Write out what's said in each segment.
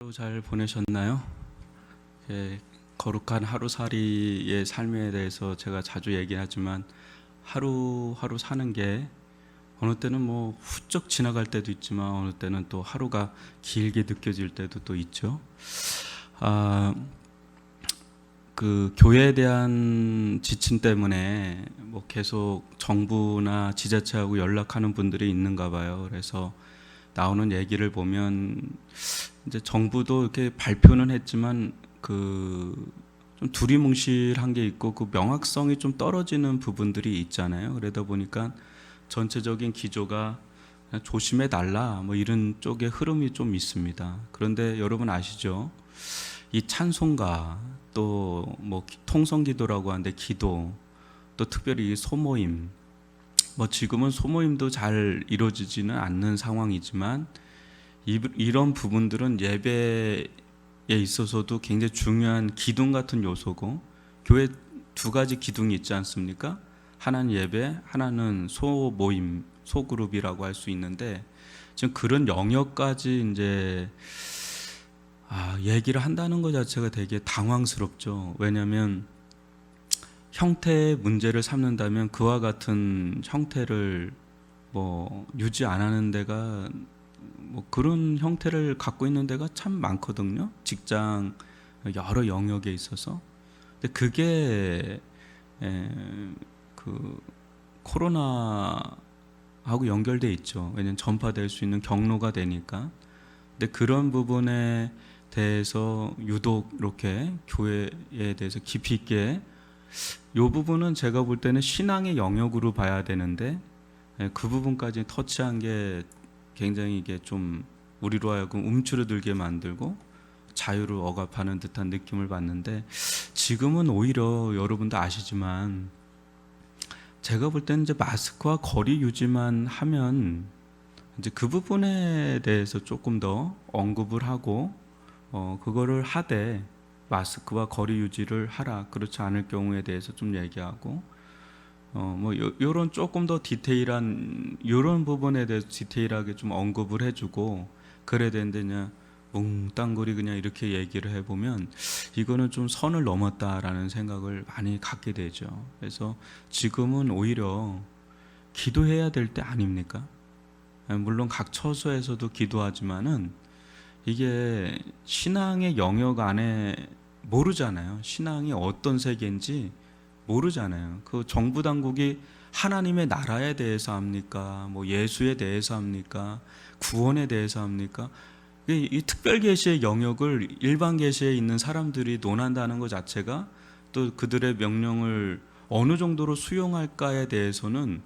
하루 잘 보내셨나요? 거룩한 하루살이의 삶에 대해서 제가 자주 얘기하지만 하루하루 사는 게 어느 때는 뭐 훌쩍 지나갈 때도 있지만 어느 때는 또 하루가 길게 느껴질 때도 또 있죠. 아, 그 교회에 대한 지침 때문에 뭐 계속 정부나 지자체하고 연락하는 분들이 있는가 봐요. 그래서 나오는 얘기를 보면 이제 정부도 이렇게 발표는 했지만 그 좀 두리뭉실한 게 있고 그 명확성이 좀 떨어지는 부분들이 있잖아요. 그러다 보니까 전체적인 기조가 그냥 조심해 달라 뭐 이런 쪽의 흐름이 좀 있습니다. 그런데 여러분 아시죠? 이 찬송가 또 뭐 통성기도라고 하는데 기도 또 특별히 이 소모임 뭐 지금은 소모임도 잘 이루어지지는 않는 상황이지만 이런 부분들은 예배에 있어서도 굉장히 중요한 기둥 같은 요소고 교회 두 가지 기둥이 있지 않습니까? 하나는 예배, 하나는 소모임, 소그룹이라고 할 수 있는데 지금 그런 영역까지 이제 얘기를 한다는 것 자체가 되게 당황스럽죠. 왜냐하면 형태의 문제를 삼는다면 그와 같은 형태를 뭐 유지 안 하는 데가 뭐 그런 형태를 갖고 있는 데가 참 많거든요. 직장 여러 영역에 있어서. 근데 그게 그 코로나하고 연결돼 있죠. 왜냐면 전파될 수 있는 경로가 되니까. 근데 그런 부분에 대해서 유독 이렇게 교회에 대해서 깊이 있게 이 부분은 제가 볼 때는 신앙의 영역으로 봐야 되는데 그 부분까지 터치한 게 굉장히 이게 좀 우리로 하여금 움츠러들게 만들고 자유를 억압하는 듯한 느낌을 받는데 지금은 오히려 여러분도 아시지만 제가 볼 때는 이제 마스크와 거리 유지만 하면 이제 그 부분에 대해서 조금 더 언급을 하고 그거를 하되 마스크와 거리 유지를 하라 그렇지 않을 경우에 대해서 좀 얘기하고 뭐 요런 조금 더 디테일한 요런 부분에 대해서 디테일하게 좀 언급을 해주고 그래야 되는데 그냥 뭉땅거리 그냥 이렇게 얘기를 해보면 이거는 좀 선을 넘었다라는 생각을 많이 갖게 되죠. 그래서 지금은 오히려 기도해야 될 때 아닙니까? 물론 각 처소에서도 기도하지만은 이게 신앙의 영역 안에 모르잖아요. 신앙이 어떤 세계인지 모르잖아요. 그 정부 당국이 하나님의 나라에 대해서 합니까? 뭐 예수에 대해서 합니까? 구원에 대해서 합니까? 이 특별 계시의 영역을 일반 계시에 있는 사람들이 논한다는 것 자체가 또 그들의 명령을 어느 정도로 수용할까에 대해서는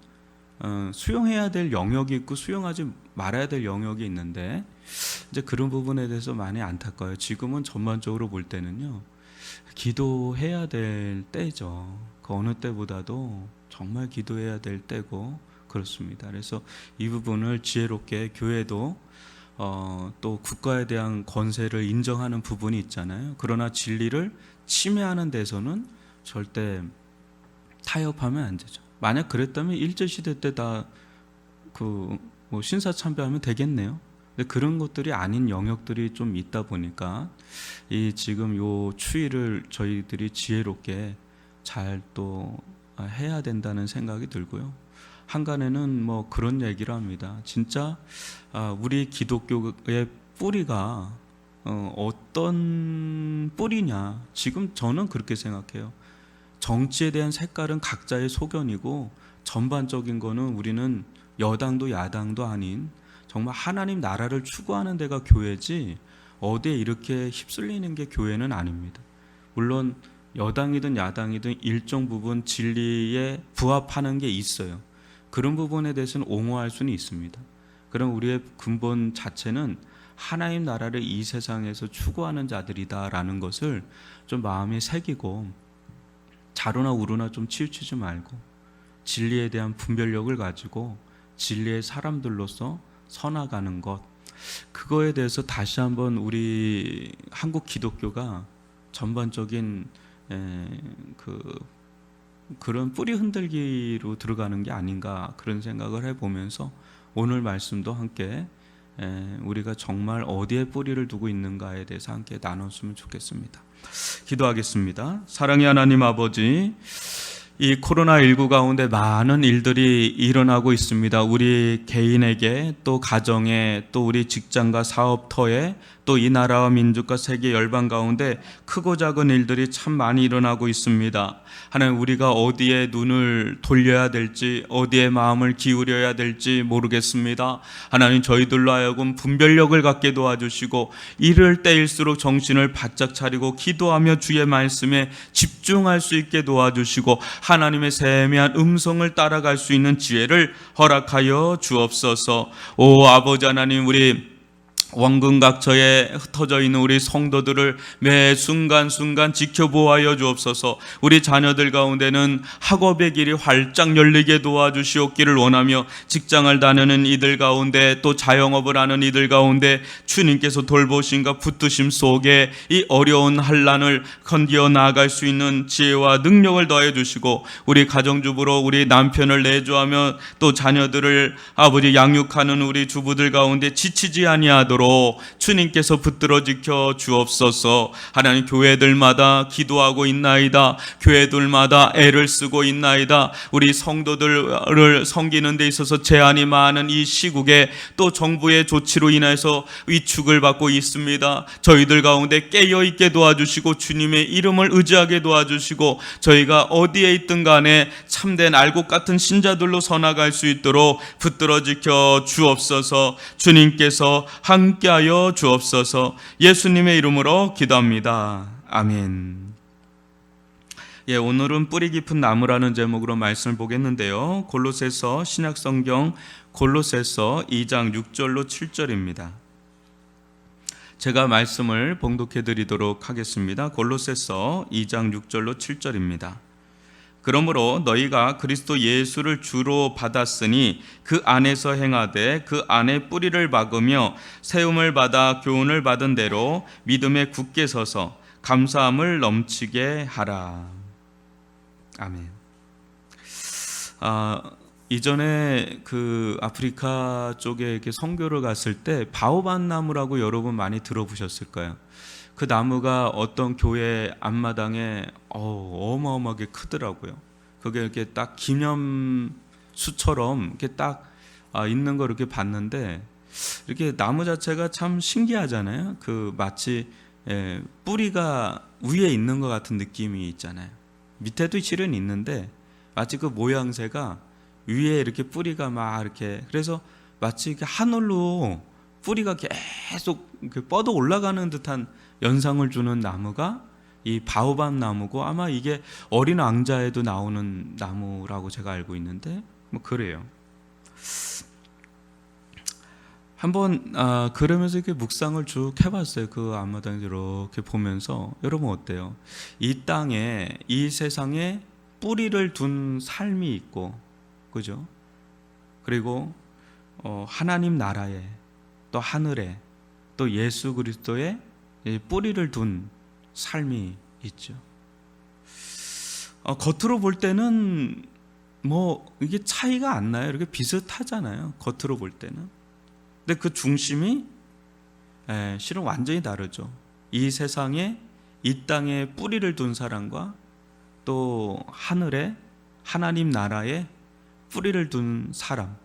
수용해야 될 영역이 있고 수용하지 말아야 될 영역이 있는데 이제 그런 부분에 대해서 많이 안타까워요. 지금은 전반적으로 볼 때는요. 기도해야 될 때죠. 그 어느 때보다도 정말 기도해야 될 때고 그렇습니다. 그래서 이 부분을 지혜롭게 교회도 또 국가에 대한 권세를 인정하는 부분이 있잖아요. 그러나 진리를 침해하는 데서는 절대 타협하면 안 되죠. 만약 그랬다면 일제시대 때 다 뭐 신사참배하면 되겠네요. 근데 그런 것들이 아닌 영역들이 좀 있다 보니까 이 지금 요 추이를 저희들이 지혜롭게 잘 또 해야 된다는 생각이 들고요. 한간에는 뭐 그런 얘기를 합니다. 진짜 우리 기독교의 뿌리가 어떤 뿌리냐? 지금 저는 그렇게 생각해요. 정치에 대한 색깔은 각자의 소견이고 전반적인 거는 우리는 여당도 야당도 아닌 정말 하나님 나라를 추구하는 데가 교회지 어디에 이렇게 휩쓸리는 게 교회는 아닙니다. 물론 여당이든 야당이든 일정 부분 진리에 부합하는 게 있어요. 그런 부분에 대해서는 옹호할 수는 있습니다. 그럼 우리의 근본 자체는 하나님 나라를 이 세상에서 추구하는 자들이다라는 것을 좀 마음에 새기고 자로나 우로나 좀 치우치지 말고 진리에 대한 분별력을 가지고 진리의 사람들로서 서나가는 것, 그거에 대해서 다시 한번 우리 한국 기독교가 전반적인 그런 뿌리 흔들기로 들어가는 게 아닌가 그런 생각을 해보면서 오늘 말씀도 함께 우리가 정말 어디에 뿌리를 두고 있는가에 대해서 함께 나눴으면 좋겠습니다. 기도하겠습니다. 사랑의 하나님 아버지, 이 코로나19 가운데 많은 일들이 일어나고 있습니다. 우리 개인에게, 또 가정에, 또 우리 직장과 사업터에, 또 이 나라와 민족과 세계 열방 가운데 크고 작은 일들이 참 많이 일어나고 있습니다. 하나님, 우리가 어디에 눈을 돌려야 될지, 어디에 마음을 기울여야 될지 모르겠습니다. 하나님, 저희들로 하여금 분별력을 갖게 도와주시고 이럴 때일수록 정신을 바짝 차리고 기도하며 주의 말씀에 집중할 수 있게 도와주시고 하나님의 세미한 음성을 따라갈 수 있는 지혜를 허락하여 주옵소서. 오 아버지 하나님, 우리 원근각처에 흩어져 있는 우리 성도들을 매 순간순간 지켜보아여 주옵소서. 우리 자녀들 가운데는 학업의 길이 활짝 열리게 도와주시옵기를 원하며, 직장을 다니는 이들 가운데, 또 자영업을 하는 이들 가운데 주님께서 돌보심과 붙드심 속에 이 어려운 환난을 건디어 나아갈 수 있는 지혜와 능력을 더해 주시고, 우리 가정주부로 우리 남편을 내조하며 또 자녀들을 아버지 양육하는 우리 주부들 가운데 지치지 아니하도록 주님께서 붙들어 지켜 주옵소서. 하나님, 교회들마다 기도하고 있나이다. 교회들마다 애를 쓰고 있나이다. 우리 성도들을 섬기는 데 있어서 제한이 많은 이 시국에 또 정부의 조치로 인해서 위축을 받고 있습니다. 저희들 가운데 깨어있게 도와주시고 주님의 이름을 의지하게 도와주시고, 저희가 어디에 있든 간에 참된 알곡 같은 신자들로 서나갈 수 있도록 붙들어 지켜 주옵소서. 주님께서 함께하여 주옵소서. 예수님의 이름으로 기도합니다. 아멘. 오늘은 뿌리 깊은 나무라는 제목으로 말씀을 보겠는데요. 골로새서, 신약성경 골로새서 2장 6절로 7절입니다. 제가 말씀을 봉독해 드리도록 하겠습니다. 골로새서 2장 6절로 7절입니다. 그러므로 너희가 그리스도 예수를 주로 받았으니 그 안에서 행하되 그 안에 뿌리를 박으며 세움을 받아 교훈을 받은 대로 믿음에 굳게 서서 감사함을 넘치게 하라. 아멘. 이전에 그 아프리카 쪽에 이렇게 선교를 갔을 때 바오반 나무라고 여러분 많이 들어보셨을까요? 그 나무가 어떤 교회 앞마당에 어마어마하게 크더라고요. 그게 이렇게 딱 기념수처럼 이렇게 딱 있는 걸 이렇게 봤는데, 이렇게 나무 자체가 참 신기하잖아요. 그 마치 뿌리가 위에 있는 것 같은 느낌이 있잖아요. 밑에도 실은 있는데 마치 그 모양새가 위에 이렇게 뿌리가 막 이렇게, 그래서 마치 이렇게 하늘로 뿌리가 계속 이렇게 뻗어 올라가는 듯한 연상을 주는 나무가 이 바오밥 나무고, 아마 이게 어린 왕자에도 나오는 나무라고 제가 알고 있는데 뭐 그래요. 한번 그러면서 이렇게 묵상을 쭉 해봤어요. 그 앞마당에 이렇게 보면서, 여러분 어때요? 이 땅에, 이 세상에 뿌리를 둔 삶이 있고, 그죠? 그리고 하나님 나라에, 또 하늘에, 또 예수 그리스도의 뿌리를 둔 삶이 있죠. 겉으로 볼 때는 뭐 이게 차이가 안 나요. 이렇게 비슷하잖아요. 겉으로 볼 때는. 근데 그 중심이 실은 완전히 다르죠. 이 세상에, 이 땅에 뿌리를 둔 사람과 또 하늘에, 하나님 나라에 뿌리를 둔 사람,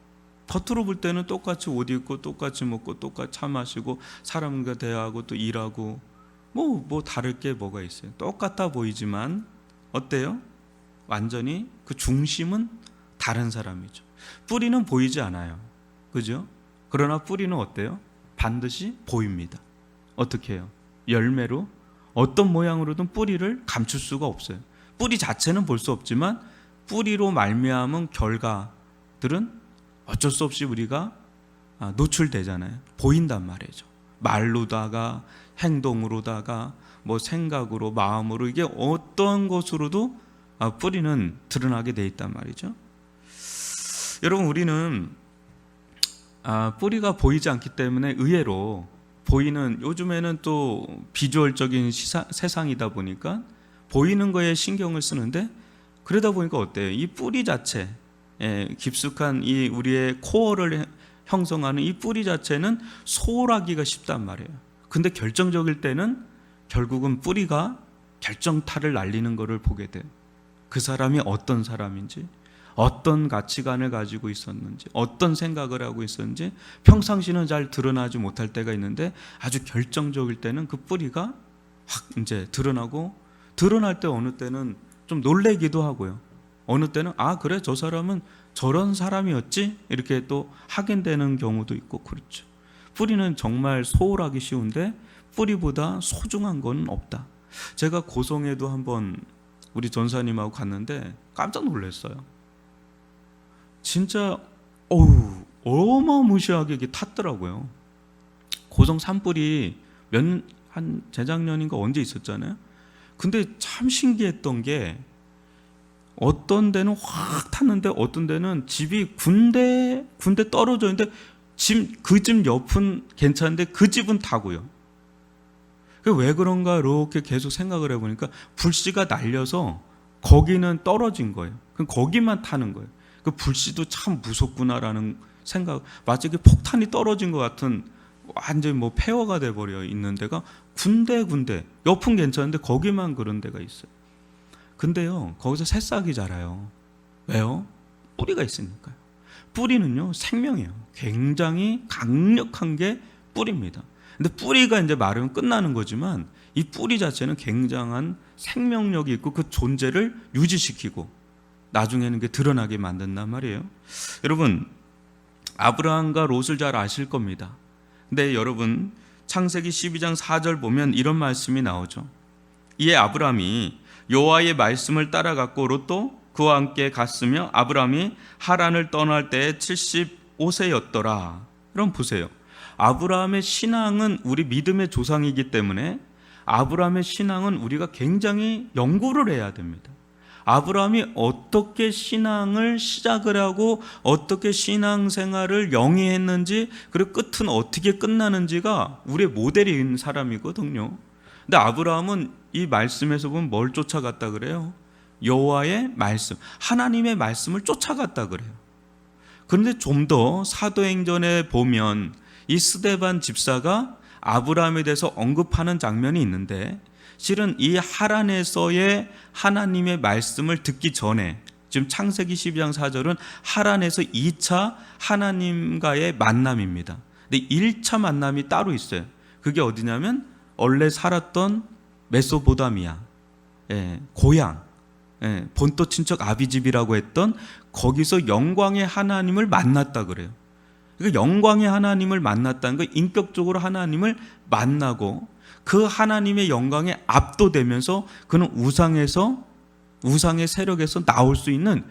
겉으로 볼 때는 똑같이 옷 입고 똑같이 먹고 똑같이 차 마시고 사람과 대화하고 또 일하고 뭐 다를 게 뭐가 있어요. 똑같아 보이지만 어때요? 완전히 그 중심은 다른 사람이죠. 뿌리는 보이지 않아요. 그죠? 그러나 뿌리는 어때요? 반드시 보입니다. 어떻게 해요? 열매로 어떤 모양으로든 뿌리를 감출 수가 없어요. 뿌리 자체는 볼 수 없지만 뿌리로 말미암은 결과들은 어쩔 수 없이 우리가 노출되잖아요. 보인단 말이죠. 말로다가 행동으로다가 뭐 생각으로, 마음으로, 이게 어떤 것으로도 뿌리는 드러나게 돼 있단 말이죠. 여러분, 우리는 뿌리가 보이지 않기 때문에 의외로 보이는, 요즘에는 또 비주얼적인 세상이다 보니까 보이는 거에 신경을 쓰는데, 그러다 보니까 어때요? 이 뿌리 자체, 깊숙한 이 우리의 코어를 형성하는 이 뿌리 자체는 소홀하기가 쉽단 말이에요. 근데 결정적일 때는 결국은 뿌리가 결정타를 날리는 것을 보게 돼요. 그 사람이 어떤 사람인지, 어떤 가치관을 가지고 있었는지, 어떤 생각을 하고 있었는지 평상시는 잘 드러나지 못할 때가 있는데 아주 결정적일 때는 그 뿌리가 확 이제 드러나고, 드러날 때 어느 때는 좀 놀래기도 하고요. 어느 때는 아 그래 저 사람은 저런 사람이었지 이렇게 또 확인되는 경우도 있고 그렇죠. 뿌리는 정말 소홀하기 쉬운데 뿌리보다 소중한 건 없다. 제가 고성에도 한번 우리 전사님하고 갔는데 깜짝 놀랐어요. 진짜 어마무시하게 이게 탔더라고요. 고성 산불이 한 재작년인가 언제 있었잖아요. 근데 참 신기했던 게 어떤 데는 확 탔는데 어떤 데는 집이 군데 떨어져 있는데 그 집 옆은 괜찮은데 그 집은 타고요. 왜 그런가 이렇게 계속 생각을 해보니까 불씨가 날려서 거기는 떨어진 거예요. 그럼 거기만 타는 거예요. 그 불씨도 참 무섭구나라는 생각, 마치 폭탄이 떨어진 것 같은 완전히 뭐 폐허가 돼버려 있는 데가 군데 옆은 괜찮은데 거기만 그런 데가 있어요. 근데요 거기서 새싹이 자라요. 왜요? 뿌리가 있으니까요. 뿌리는요 생명이에요. 굉장히 강력한 게 뿌리입니다. 근데 뿌리가 이제 마르면 끝나는 거지만 이 뿌리 자체는 굉장한 생명력이 있고 그 존재를 유지시키고 나중에는 게 드러나게 만든단 말이에요. 여러분 아브라함과 롯을 잘 아실 겁니다. 근데 여러분 창세기 12장 4절 보면 이런 말씀이 나오죠. 이에 아브라함이 여호와의 말씀을 따라갔고 롯도 그와 함께 갔으며 아브라함이 하란을 떠날 때에 75세였더라. 그럼 보세요. 아브라함의 신앙은 우리 믿음의 조상이기 때문에 아브라함의 신앙은 우리가 굉장히 연구를 해야 됩니다. 아브라함이 어떻게 신앙을 시작을 하고 어떻게 신앙생활을 영위했는지 그리고 끝은 어떻게 끝나는지가 우리의 모델이 있는 사람이거든요. 근데 아브라함은 이 말씀에서 보면 뭘 쫓아갔다 그래요? 여호와의 말씀, 하나님의 말씀을 쫓아갔다 그래요. 그런데 좀 더 사도행전에 보면 이 스데반 집사가 아브라함에 대해서 언급하는 장면이 있는데 실은 이 하란에서의 하나님의 말씀을 듣기 전에 지금 창세기 12장 4절은 하란에서 2차 하나님과의 만남입니다. 근데 1차 만남이 따로 있어요. 그게 어디냐면 원래 살았던 메소포타미아, 고향, 본토 친척 아비집이라고 했던 거기서 영광의 하나님을 만났다 그래요. 그러니까 영광의 하나님을 만났다는 건 인격적으로 하나님을 만나고 그 하나님의 영광에 압도되면서 그는 우상의 세력에서 나올 수 있는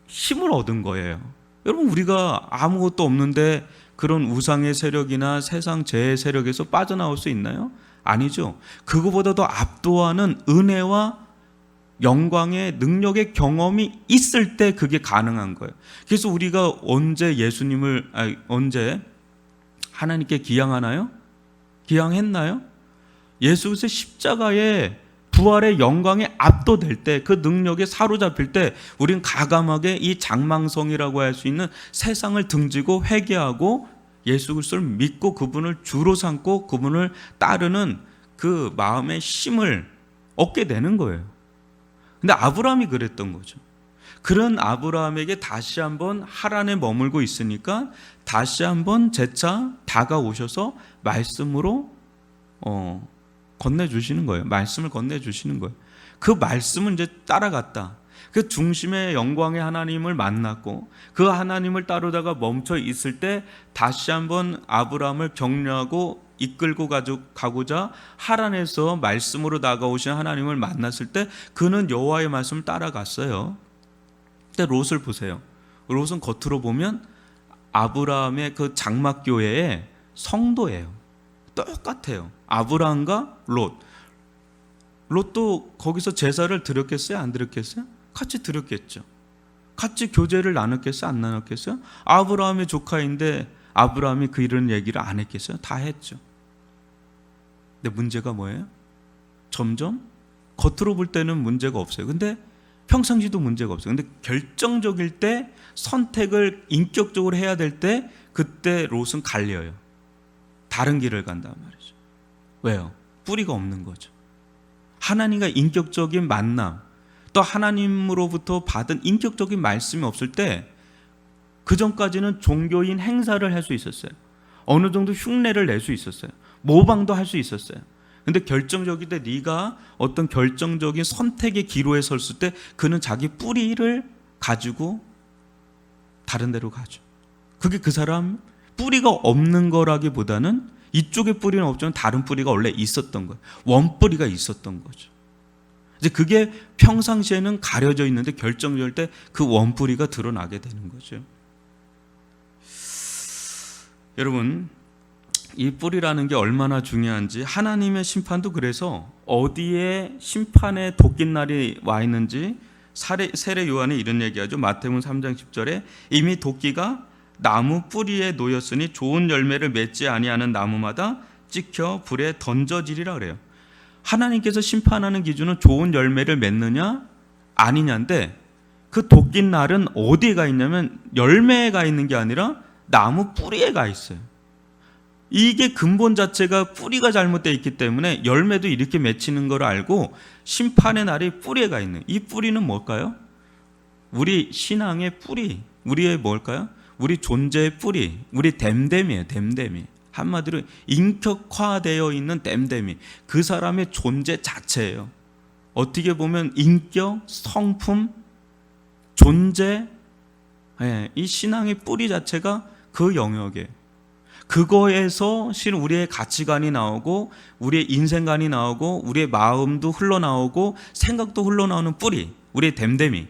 힘을 얻은 거예요. 여러분 우리가 아무것도 없는데 그런 우상의 세력이나 세상 죄의 세력에서 빠져나올 수 있나요? 아니죠. 그거보다 더 압도하는 은혜와 영광의 능력의 경험이 있을 때 그게 가능한 거예요. 그래서 우리가 언제 언제 하나님께 기양하나요? 기양했나요? 예수 그리스도의 십자가의 부활의 영광에 압도될 때, 그 능력에 사로잡힐 때 우리는 가감하게 이 장망성이라고 할 수 있는 세상을 등지고 회개하고 예수 그리스도를 믿고 그분을 주로 삼고 그분을 따르는 그 마음의 힘을 얻게 되는 거예요. 근데 아브라함이 그랬던 거죠. 그런 아브라함에게 다시 한번 하란에 머물고 있으니까 다시 한번 재차 다가오셔서 말씀으로 건네주시는 거예요. 말씀을 건네주시는 거예요. 그 말씀은 이제 따라갔다. 그 중심의 영광의 하나님을 만났고 그 하나님을 따르다가 멈춰 있을 때 다시 한번 아브라함을 격려하고 이끌고 가고자 하란에서 말씀으로 다가오신 하나님을 만났을 때 그는 여호와의 말씀을 따라갔어요. 근데 롯을 보세요. 롯은 겉으로 보면 아브라함의 그 장막교회의 성도예요. 똑같아요. 아브라함과 롯도 거기서 제사를 드렸겠어요? 안 드렸겠어요? 같이 드렸겠죠. 같이 교제를 나눴겠어요? 안 나눴겠어요? 아브라함의 조카인데 아브라함이 그 이런 얘기를 안 했겠어요? 다 했죠. 근데 문제가 뭐예요? 점점 겉으로 볼 때는 문제가 없어요. 근데 평상시도 문제가 없어요. 근데 결정적일 때 선택을 인격적으로 해야 될 때 그때 롯은 갈려요. 다른 길을 간단 말이죠. 왜요? 뿌리가 없는 거죠. 하나님과 인격적인 만남, 또 하나님으로부터 받은 인격적인 말씀이 없을 때 그 전까지는 종교인 행사를 할 수 있었어요. 어느 정도 흉내를 낼 수 있었어요. 모방도 할 수 있었어요. 근데 결정적일 때 네가 어떤 결정적인 선택의 기로에 섰을 때 그는 자기 뿌리를 가지고 다른 데로 가죠. 그게 그 사람 뿌리가 없는 거라기보다는 이쪽에 뿌리는 없지만 다른 뿌리가 원래 있었던 거예요. 원뿌리가 있었던 거죠. 이제 그게 평상시에는 가려져 있는데 결정적일 때 그 원뿌리가 드러나게 되는 거죠. 여러분, 이 뿌리라는 게 얼마나 중요한지, 하나님의 심판도 그래서 어디에 심판의 도끼날이 와 있는지 세례 요한이 이런 얘기하죠. 마태복음 3장 10절에 이미 도끼가 나무 뿌리에 놓였으니 좋은 열매를 맺지 아니하는 나무마다 찍혀 불에 던져지리라 그래요. 하나님께서 심판하는 기준은 좋은 열매를 맺느냐 아니냐인데, 그 도끼날은 어디에 가 있냐면 열매에 가 있는 게 아니라 나무 뿌리에 가 있어요. 이게 근본 자체가 뿌리가 잘못되어 있기 때문에 열매도 이렇게 맺히는 걸 알고 심판의 날이 뿌리에 가 있는, 이 뿌리는 뭘까요? 우리 신앙의 뿌리, 우리의 뭘까요? 우리 존재의 뿌리, 우리 댐댐이에요. 댐댐이. 한마디로 인격화되어 있는 댐댐이 그 사람의 존재 자체예요. 어떻게 보면 인격, 성품, 존재, 이 신앙의 뿌리 자체가 그 영역이에요. 그거에서 실은 우리의 가치관이 나오고 우리의 인생관이 나오고 우리의 마음도 흘러나오고 생각도 흘러나오는 뿌리, 우리의 댐댐이.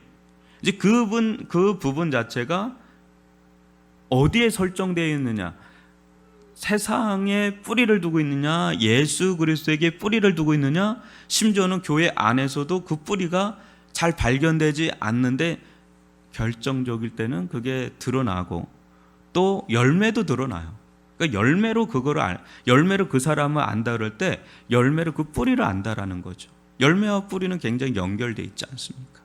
이제 그 부분 자체가 어디에 설정되어 있느냐, 세상에 뿌리를 두고 있느냐, 예수 그리스도에게 뿌리를 두고 있느냐, 심지어는 교회 안에서도 그 뿌리가 잘 발견되지 않는데 결정적일 때는 그게 드러나고 또 열매도 드러나요. 그러니까 열매로 그 사람을 안다 그럴 때 열매로 그 뿌리를 안다라는 거죠. 열매와 뿌리는 굉장히 연결되어 있지 않습니까?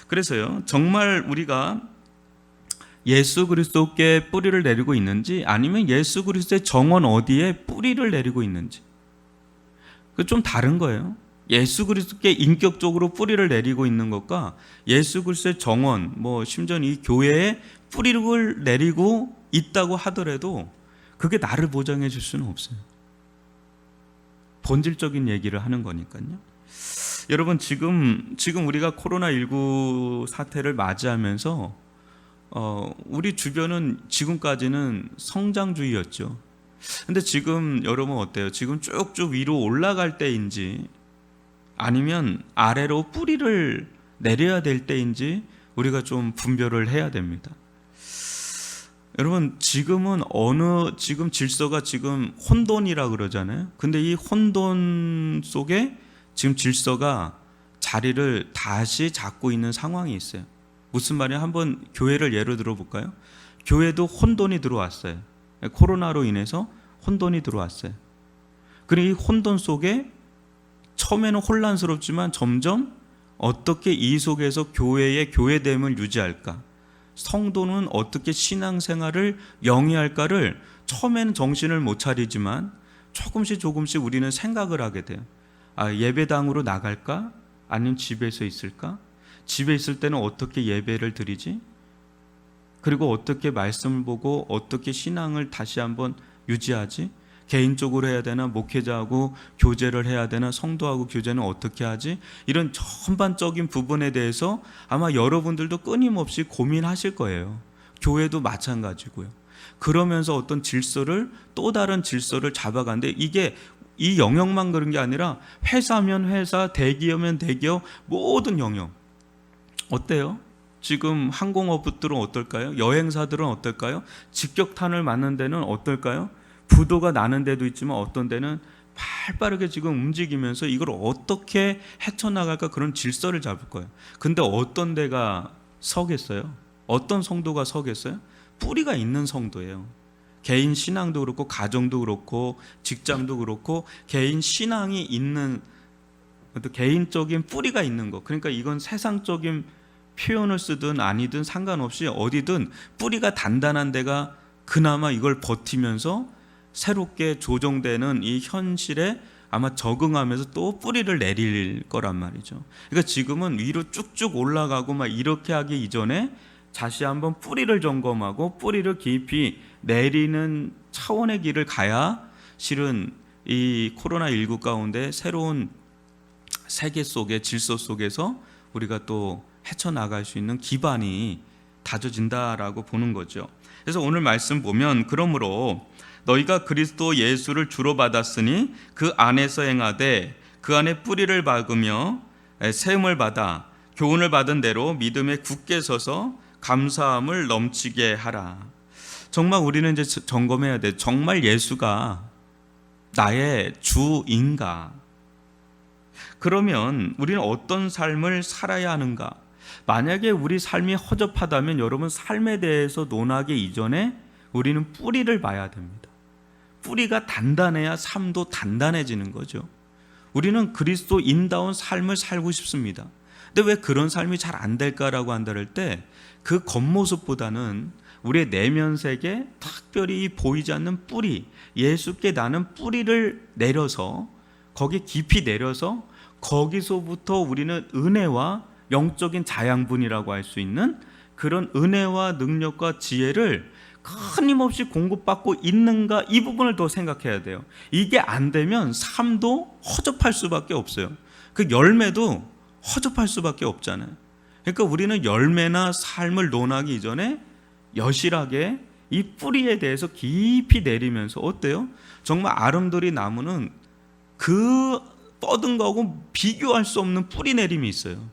그래서요, 정말 우리가 예수 그리스도께 뿌리를 내리고 있는지, 아니면 예수 그리스도의 정원 어디에 뿌리를 내리고 있는지, 그 좀 다른 거예요. 예수 그리스도께 인격적으로 뿌리를 내리고 있는 것과 예수 그리스도의 정원, 심지어 이 교회에 뿌리를 내리고 있다고 하더라도 그게 나를 보장해 줄 수는 없어요. 본질적인 얘기를 하는 거니까요. 여러분, 지금 우리가 코로나19 사태를 맞이하면서 우리 주변은 지금까지는 성장주의였죠. 근데 지금 여러분 어때요? 지금 쭉쭉 위로 올라갈 때인지 아니면 아래로 뿌리를 내려야 될 때인지 우리가 좀 분별을 해야 됩니다. 여러분, 지금 질서가 지금 혼돈이라 그러잖아요. 근데 이 혼돈 속에 지금 질서가 자리를 다시 잡고 있는 상황이 있어요. 무슨 말이야? 한번 교회를 예로 들어볼까요? 교회도 혼돈이 들어왔어요. 코로나로 인해서 혼돈이 들어왔어요. 그리고 이 혼돈 속에 처음에는 혼란스럽지만 점점 어떻게 이 속에서 교회의 교회됨을 유지할까, 성도는 어떻게 신앙생활을 영위할까를 처음에는 정신을 못 차리지만 조금씩 우리는 생각을 하게 돼요. 예배당으로 나갈까? 아니면 집에서 있을까? 집에 있을 때는 어떻게 예배를 드리지? 그리고 어떻게 말씀을 보고 어떻게 신앙을 다시 한번 유지하지? 개인적으로 해야 되나, 목회자하고 교제를 해야 되나, 성도하고 교제는 어떻게 하지? 이런 전반적인 부분에 대해서 아마 여러분들도 끊임없이 고민하실 거예요. 교회도 마찬가지고요. 그러면서 어떤 질서를, 또 다른 질서를 잡아가는데, 이게 이 영역만 그런 게 아니라 회사면 회사, 대기업면 대기업, 모든 영역. 어때요? 지금 항공업들은 어떨까요? 여행사들은 어떨까요? 직격탄을 맞는 데는 어떨까요? 부도가 나는 데도 있지만 어떤 데는 발빠르게 지금 움직이면서 이걸 어떻게 헤쳐나갈까, 그런 질서를 잡을 거예요. 근데 어떤 데가 서겠어요? 어떤 성도가 서겠어요? 뿌리가 있는 성도예요. 개인 신앙도 그렇고 가정도 그렇고 직장도 그렇고 개인 신앙이 있는 어떤 개인적인 뿌리가 있는 거. 그러니까 이건 세상적인 표현을 쓰든 아니든 상관없이 어디든 뿌리가 단단한 데가 그나마 이걸 버티면서 새롭게 조정되는 이 현실에 아마 적응하면서 또 뿌리를 내릴 거란 말이죠. 그러니까 지금은 위로 쭉쭉 올라가고 막 이렇게 하기 이전에 다시 한번 뿌리를 점검하고 뿌리를 깊이 내리는 차원의 길을 가야 실은 이 코로나19 가운데 새로운 세계 속의 질서 속에서 우리가 또 헤쳐나갈 수 있는 기반이 다져진다라고 보는 거죠. 그래서 오늘 말씀 보면 그러므로 너희가 그리스도 예수를 주로 받았으니 그 안에서 행하되 그 안에 뿌리를 박으며 세움을 받아 교훈을 받은 대로 믿음에 굳게 서서 감사함을 넘치게 하라. 정말 우리는 이제 점검해야 돼. 정말 예수가 나의 주인가? 그러면 우리는 어떤 삶을 살아야 하는가? 만약에 우리 삶이 허접하다면 여러분 삶에 대해서 논하기 이전에 우리는 뿌리를 봐야 됩니다. 뿌리가 단단해야 삶도 단단해지는 거죠. 우리는 그리스도인다운 삶을 살고 싶습니다. 근데 왜 그런 삶이 잘 안 될까라고 한다를 때 그 겉모습보다는 우리의 내면색에 특별히 보이지 않는 뿌리, 예수께 나는 뿌리를 내려서 거기 깊이 내려서 거기서부터 우리는 은혜와 영적인 자양분이라고 할 수 있는 그런 은혜와 능력과 지혜를 끊임없이 공급받고 있는가, 이 부분을 더 생각해야 돼요. 이게 안 되면 삶도 허접할 수밖에 없어요. 그 열매도 허접할 수밖에 없잖아요. 그러니까 우리는 열매나 삶을 논하기 이전에 여실하게 이 뿌리에 대해서 깊이 내리면서 어때요? 정말 아름드리 나무는 그 뻗은 거하고 비교할 수 없는 뿌리 내림이 있어요.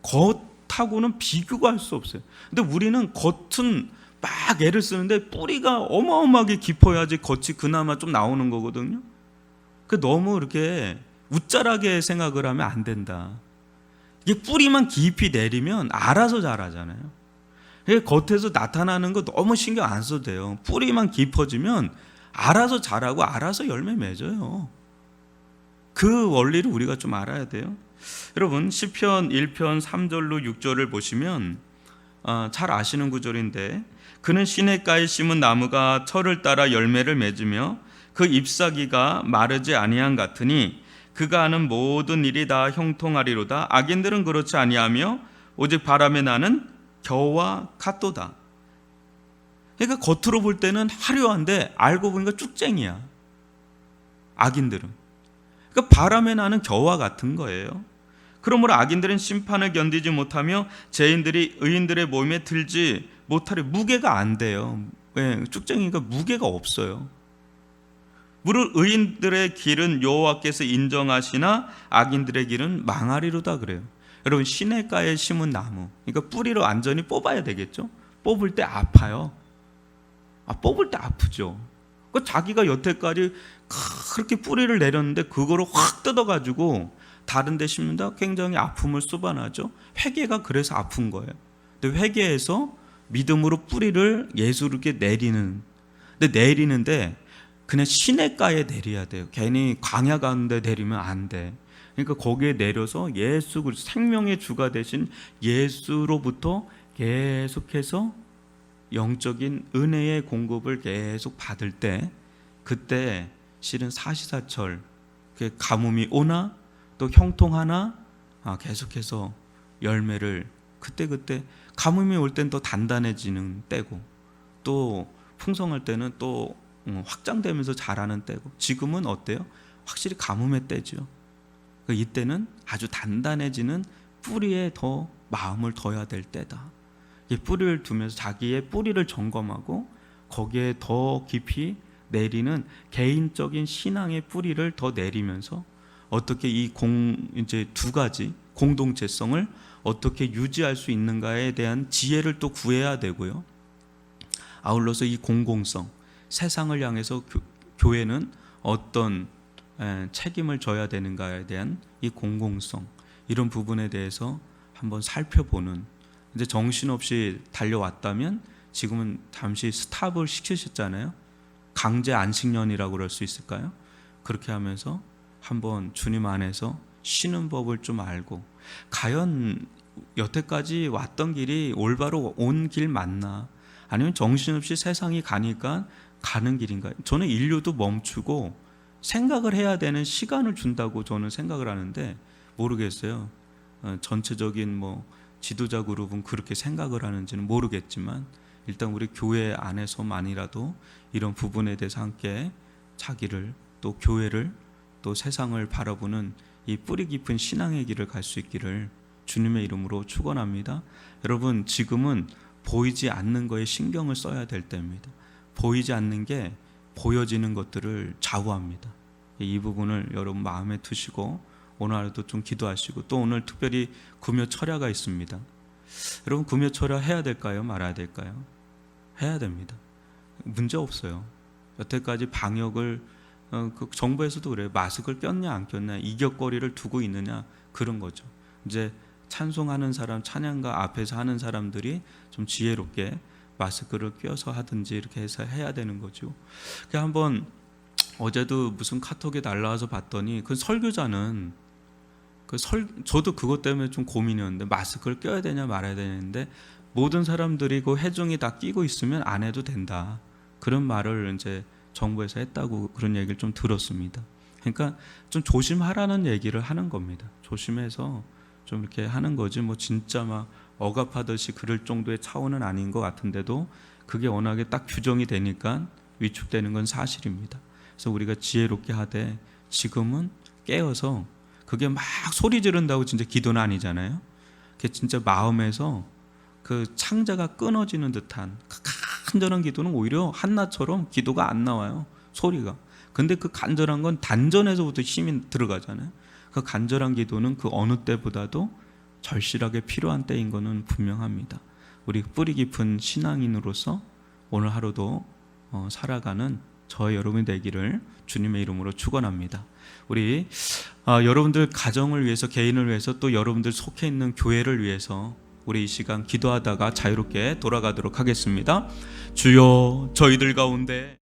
겉하고는 비교가 할 수 없어요. 근데 우리는 겉은 막 애를 쓰는데 뿌리가 어마어마하게 깊어야지 겉이 그나마 좀 나오는 거거든요. 그 너무 이렇게 웃자라게 생각을 하면 안 된다. 이게 뿌리만 깊이 내리면 알아서 자라잖아요. 겉에서 나타나는 거 너무 신경 안 써도 돼요. 뿌리만 깊어지면 알아서 자라고 알아서 열매 맺어요. 그 원리를 우리가 좀 알아야 돼요. 여러분 시편 1편 3절로 6절을 보시면 잘 아시는 구절인데, 그는 시냇가에 심은 나무가 철을 따라 열매를 맺으며 그 잎사귀가 마르지 아니한 같으니 그가 하는 모든 일이 다 형통하리로다. 악인들은 그렇지 아니하며 오직 바람에 나는 겨와 같도다. 그러니까 겉으로 볼 때는 화려한데 알고 보니까 쭉쟁이야. 악인들은. 그러니까 바람에 나는 겨와 같은 거예요. 그러므로 악인들은 심판을 견디지 못하며 죄인들이 의인들의 모임에 들지 못하리. 무게가 안 돼요. 왜? 쭉쟁이가 무게가 없어요. 무릇 의인들의 길은 여호와께서 인정하시나 악인들의 길은 망하리로다 그래요. 여러분 시냇가에 심은 나무, 그러니까 뿌리를 완전히 뽑아야 되겠죠. 뽑을 때 아파요. 뽑을 때 아프죠. 그 자기가 여태까지 그렇게 뿌리를 내렸는데 그거를 확 뜯어가지고 다른 데 심는다? 굉장히 아픔을 쏟아나죠. 회개가 그래서 아픈 거예요. 근데 회개에서 믿음으로 뿌리를 예수롭게 내리는, 근데 내리는데 그냥 시냇가에 내려야 돼요. 괜히 광야 가운데 내리면 안 돼. 그러니까 거기에 내려서 예수 그리스도 생명의 주가 되신 예수로부터 계속해서 영적인 은혜의 공급을 계속 받을 때, 그때 실은 사시사철 가뭄이 오나 또 형통하나 계속해서 열매를 그때 가뭄이 올 땐 더 단단해지는 때고, 또 풍성할 때는 또 확장되면서 자라는 때고, 지금은 어때요? 확실히 가뭄의 때죠. 이때는 아주 단단해지는 뿌리에 더 마음을 둬야 될 때다. 뿌리를 두면서 자기의 뿌리를 점검하고 거기에 더 깊이 내리는 개인적인 신앙의 뿌리를 더 내리면서 어떻게 이제 두 가지 공동체성을 어떻게 유지할 수 있는가에 대한 지혜를 또 구해야 되고요. 아울러서 이 공공성, 세상을 향해서 교회는 어떤 책임을 져야 되는가에 대한 이 공공성, 이런 부분에 대해서 한번 살펴보는, 이제 정신없이 달려왔다면 지금은 잠시 스탑을 시키셨잖아요. 강제 안식년이라고 그럴 수 있을까요? 그렇게 하면서 한번 주님 안에서 쉬는 법을 좀 알고, 과연 여태까지 왔던 길이 올바로 온 길 맞나, 아니면 정신없이 세상이 가니까 가는 길인가. 저는 인류도 멈추고 생각을 해야 되는 시간을 준다고 저는 생각을 하는데, 모르겠어요. 전체적인 지도자 그룹은 그렇게 생각을 하는지는 모르겠지만, 일단 우리 교회 안에서만이라도 이런 부분에 대해서 함께 자기를, 또 교회를, 또 세상을 바라보는 이 뿌리 깊은 신앙의 길을 갈 수 있기를 주님의 이름으로 축원합니다. 여러분, 지금은 보이지 않는 거에 신경을 써야 될 때입니다. 보이지 않는 게 보여지는 것들을 좌우합니다. 이 부분을 여러분 마음에 두시고 오늘 하루도 좀 기도하시고, 또 오늘 특별히 금요 철야가 있습니다. 여러분, 금요 철야 해야 될까요? 말아야 될까요? 해야 됩니다. 문제 없어요. 여태까지 방역을 그 정부에서도 그래요. 마스크를 꼈냐 안 꼈냐, 이격거리를 두고 있느냐, 그런 거죠. 이제 찬송하는 사람, 찬양가 앞에서 하는 사람들이 좀 지혜롭게 마스크를 껴서 하든지 이렇게 해서 해야 되는 거죠. 그 한번 어제도 무슨 카톡에 날라와서 봤더니 그 설교자는 저도 그것 때문에 좀 고민이었는데, 마스크를 껴야 되냐 말아야 되는데 모든 사람들이 그 회중이 다 끼고 있으면 안 해도 된다, 그런 말을 이제 정부에서 했다고, 그런 얘기를 좀 들었습니다. 그러니까 좀 조심하라는 얘기를 하는 겁니다. 조심해서 좀 이렇게 하는 거지, 진짜 막 억압하듯이 그럴 정도의 차원은 아닌 것 같은데도 그게 워낙에 딱 규정이 되니까 위축되는 건 사실입니다. 그래서 우리가 지혜롭게 하되, 지금은 깨어서, 그게 막 소리 지른다고 진짜 기도는 아니잖아요. 그게 진짜 마음에서 그 창자가 끊어지는 듯한 간절한 기도는 오히려 한나처럼 기도가 안 나와요, 소리가. 근데 그 간절한 건 단전에서부터 힘이 들어가잖아요. 그 간절한 기도는 그 어느 때보다도 절실하게 필요한 때인 것은 분명합니다. 우리 뿌리 깊은 신앙인으로서 오늘 하루도 살아가는 저의 여러분이 되기를 주님의 이름으로 축원합니다. 우리 여러분들 가정을 위해서, 개인을 위해서, 또 여러분들 속해 있는 교회를 위해서 우리 이 시간 기도하다가 자유롭게 돌아가도록 하겠습니다. 주여, 저희들 가운데